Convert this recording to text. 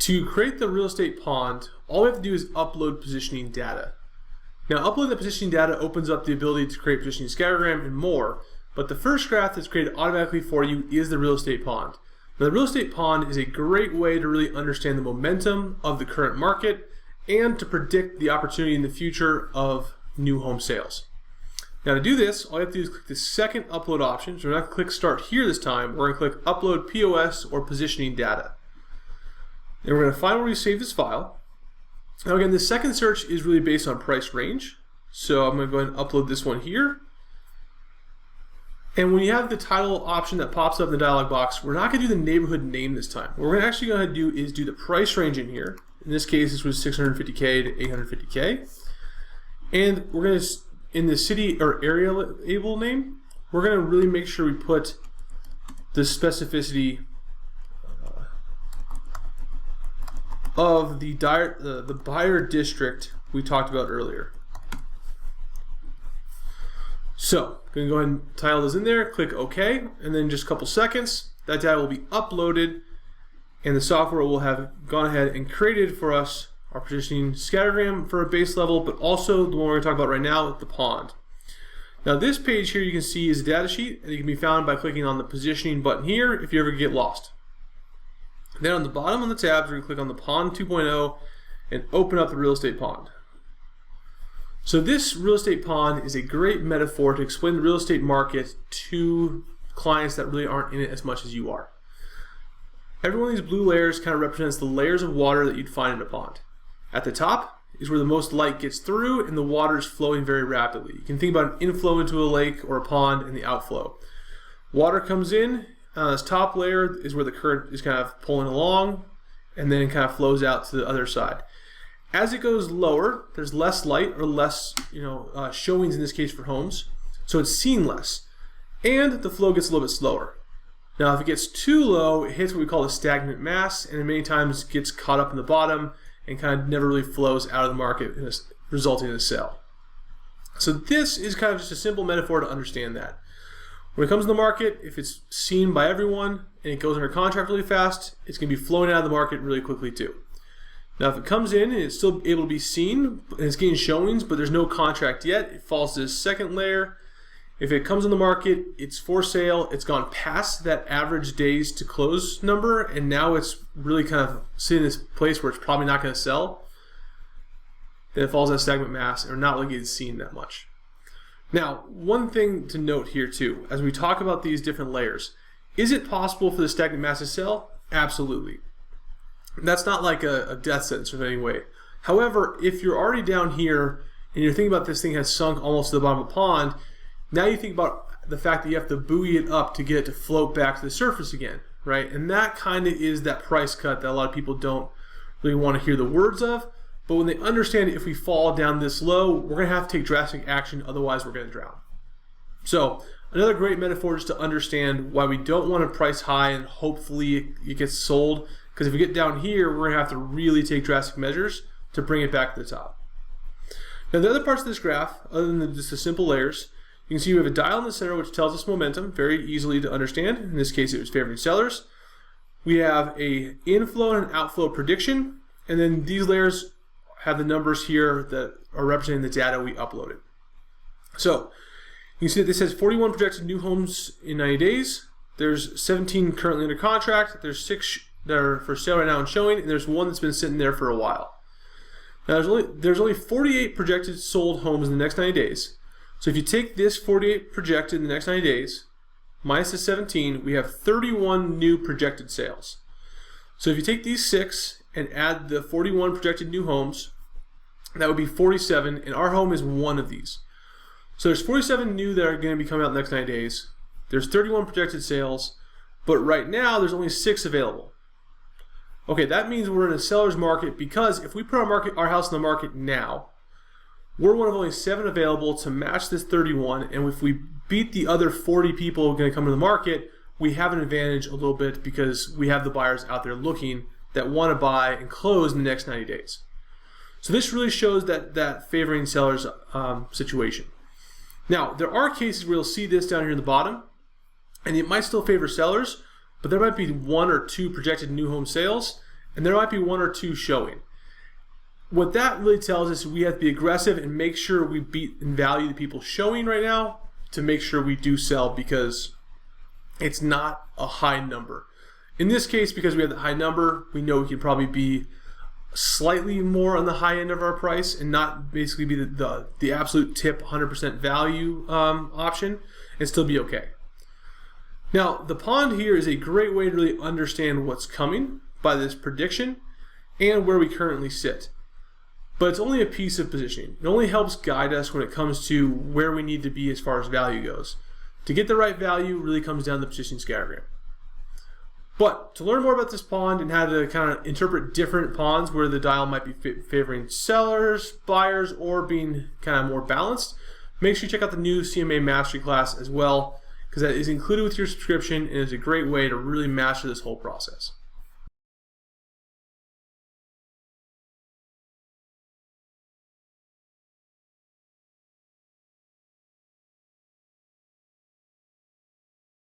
To create the real estate pond, all we have to do is upload positioning data. Now, uploading the positioning data opens up the ability to create positioning scattergram and more, but the first graph that's created automatically for you is the real estate pond. Now, the real estate pond is a great way to really understand the momentum of the current market and to predict the opportunity in the future of new home sales. Now, to do this, all you have to do is click the second upload option. So we're not going to click start here this time. We're going to click upload POS or positioning data. And we're going to find where we save this file. Now again, the second search is really based on price range. So I'm going to go ahead and upload this one here. And when you have the title option that pops up in the dialog box, we're not going to do the neighborhood name this time. What we're going to actually go ahead and do is do the price range in here. In this case, this was 650K to 850K. And we're going to, in the city or area label name, we're going to really make sure we put the specificity of the buyer district we talked about earlier. So, I'm going to go ahead and title this in there, click OK, and then just a couple seconds, that data will be uploaded, and the software will have gone ahead and created for us our positioning scattergram for a base level, but also the one we're going to talk about right now, the pond. Now, this page here you can see is a data sheet, and it can be found by clicking on the positioning button here if you ever get lost. Then on the bottom on the tabs, we're going to click on the Pond 2.0 and open up the real estate pond. So this real estate pond is a great metaphor to explain the real estate market to clients that really aren't in it as much as you are. Every one of these blue layers kind of represents the layers of water that you'd find in a pond. At the top is where the most light gets through and the water is flowing very rapidly. You can think about an inflow into a lake or a pond and the outflow. Water comes in. This top layer is where the current is kind of pulling along and then it kind of flows out to the other side. As it goes lower, there's less light or less showings in this case for homes, so it's seen less. And the flow gets a little bit slower. Now if it gets too low, it hits what we call a stagnant mass and it many times gets caught up in the bottom and kind of never really flows out of the market, resulting in a sale. So this is kind of just a simple metaphor to understand that. When it comes to the market, if it's seen by everyone and it goes under contract really fast, it's going to be flowing out of the market really quickly too. Now if it comes in and it's still able to be seen and it's getting showings but there's no contract yet, it falls to the second layer. If it comes on the market, it's for sale, it's gone past that average days to close number and now it's really kind of sitting in this place where it's probably not going to sell, then it falls at stagnant mass and we're not really getting seen that much. Now, one thing to note here too, as we talk about these different layers, is it possible for the stagnant mass to sell? Absolutely. That's not like a death sentence in any way. However, if you're already down here and you're thinking about this thing has sunk almost to the bottom of the pond, now you think about the fact that you have to buoy it up to get it to float back to the surface again, right? And that kind of is that price cut that a lot of people don't really want to hear the words of. But when they understand if we fall down this low, we're going to have to take drastic action, otherwise we're going to drown. So another great metaphor is to understand why we don't want to price high and hopefully it gets sold, because if we get down here, we're going to have to really take drastic measures to bring it back to the top. Now the other parts of this graph, other than just the simple layers, you can see we have a dial in the center which tells us momentum, very easily to understand. In this case it was favoring sellers. We have a inflow and an outflow prediction, and then these layers have the numbers here that are representing the data we uploaded. So you can see that this has 41 projected new homes in 90 days. There's 17 currently under contract. There's 6 that are for sale right now and showing, and there's 1 that's been sitting there for a while. Now there's only 48 projected sold homes in the next 90 days. So if you take this 48 projected in the next 90 days, minus the 17, we have 31 new projected sales. So if you take these 6 and add the 41 projected new homes, that would be 47, and our home is one of these. So there's 47 new that are going to be coming out in the next 90 days. There's 31 projected sales, but right now there's only 6 available. Okay, that means we're in a seller's market, because if we put our house in the market now, we're one of only 7 available to match this 31, and if we beat the other 40 people who are going to come to the market, we have an advantage a little bit because we have the buyers out there looking that want to buy and close in the next 90 days. So this really shows that favoring sellers situation. Now, there are cases where you'll see this down here in the bottom, and it might still favor sellers, but there might be 1 or 2 projected new home sales, and there might be one or two showing. What that really tells us is we have to be aggressive and make sure we beat and value the people showing right now to make sure we do sell, because it's not a high number. In this case, because we have the high number, we know we can probably be slightly more on the high end of our price and not basically be the absolute tip 100% value option and still be okay. Now, the pond here is a great way to really understand what's coming by this prediction and where we currently sit. But it's only a piece of positioning. It only helps guide us when it comes to where we need to be as far as value goes. To get the right value really comes down to the positioning scattergram. But to learn more about this pond and how to kind of interpret different ponds where the dial might be favoring sellers, buyers, or being kind of more balanced, make sure you check out the new CMA Mastery class as well, because that is included with your subscription and is a great way to really master this whole process.